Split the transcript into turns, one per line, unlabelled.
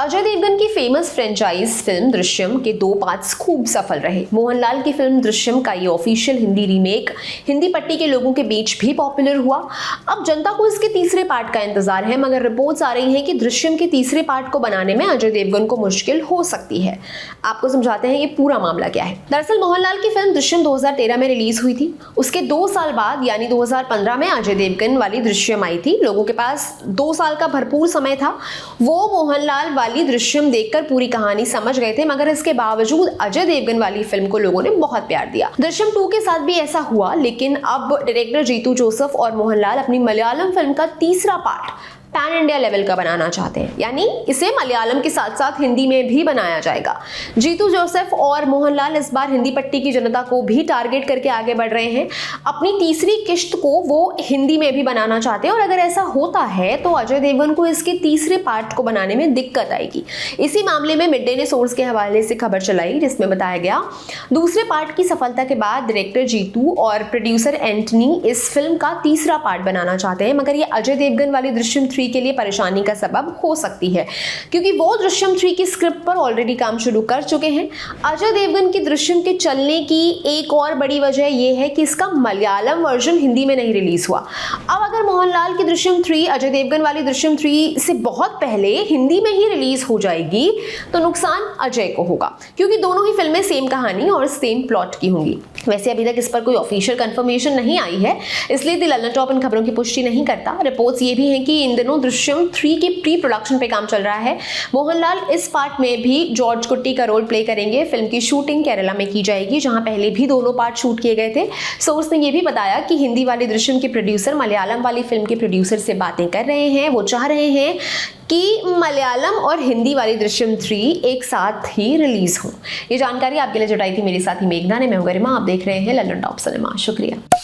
अजय देवगन की famous franchise film Drishyam के 2 parts खूब सफल रहे। मोहनलाल की फिल्म दृश्यम का ये ऑफिशियल हिंदी रीमेक हिंदी पट्टी के लोगों के बीच भी पॉपुलर हुआ। अब जनता को इसके तीसरे पार्ट का इंतजार है, मगर रिपोर्ट्स आ रही हैं कि दृश्यम के तीसरे पार्ट को बनाने में अजय देवगन को मुश्किल हो सकती है। आपको समझाते हैं ये पूरा मामला क्या है। दरअसल मोहनलाल की फिल्म दृश्यम 2013 में रिलीज हुई थी। उसके 2 साल बाद यानी 2015 में अजय देवगन वाली दृश्यम आई थी। लोगों के पास 2 साल का भरपूर समय था। वो मोहनलाल वाली दृश्यम देखकर पूरी कहानी समझ गए थे, मगर इसके बावजूद अजय देवगन वाली फिल्म को लोगों ने बहुत प्यार दिया। दृश्यम 2 के साथ भी ऐसा हुआ, लेकिन अब डायरेक्टर जीतू जोसेफ और मोहनलाल अपनी मलयालम फिल्म का तीसरा पार्ट पैन इंडिया लेवल का बनाना चाहते हैं, यानी इसे मलयालम के साथ साथ हिंदी में भी बनाया जाएगा। जीतू जोसेफ और मोहनलाल इस बार हिंदी पट्टी की जनता को भी टारगेट करके आगे बढ़ रहे हैं। अपनी तीसरी किश्त को वो हिंदी में भी बनाना चाहते हैं, और अगर ऐसा होता है तो अजय देवगन को इसके तीसरे पार्ट को बनाने में दिक्कत आएगी। इसी मामले में मिड डे ने सोर्स के हवाले से खबर चलाई, जिसमें बताया गया दूसरे पार्ट की सफलता के बाद डायरेक्टर जीतू और प्रोड्यूसर एंटनी इस फिल्म का तीसरा पार्ट बनाना चाहते हैं, मगर ये अजय देवगन वाली दृश्यम 3 के लिए परेशानी का सबब हो सकती है, क्योंकि वो दृश्यम 3 की स्क्रिप्ट पर ऑलरेडी काम शुरू कर चुके हैं। अजय देवगन की दृश्यम के चलने की एक और बड़ी वजह यह है कि इसका मलयालम वर्जन हिंदी में नहीं रिलीज हुआ। अब अगर मोहनलाल की दृश्यम 3 अजय देवगन वाली दृश्यम 3 से बहुत पहले हिंदी में ही रिलीज हो जाएगी तो नुकसान अजय को होगा, क्योंकि दोनों ही फिल्में सेम कहानी और सेम प्लॉट की होंगी। वैसे अभी तक इस पर कोई ऑफिशियल कंफर्मेशन नहीं आई है, इसलिए द लंदन टॉप इन खबरों की पुष्टि नहीं करता। रिपोर्ट्स ये भी हैं कि इन दिनों दृश्यम 3 के प्री प्रोडक्शन पे काम चल रहा है। मोहनलाल इस पार्ट में भी जॉर्ज कुट्टी का रोल प्ले करेंगे। फिल्म की शूटिंग केरला में की जाएगी, जहां पहले भी दोनों पार्ट शूट किए गए थे। सोर्स ने यह भी बताया कि हिंदी वाली दृश्यम के प्रोड्यूसर मलयालम वाली फिल्म के प्रोड्यूसर से बातें कर रहे हैं। वो चाह रहे हैं कि मलयालम और हिंदी वाली दृश्यम 3 एक साथ ही रिलीज हो। ये जानकारी आपके लिए जुटाई थी मेरे साथी मेघना ने। मैं गरिमा, आप देख रहे हैं लंदन टॉप सिनेमा। शुक्रिया।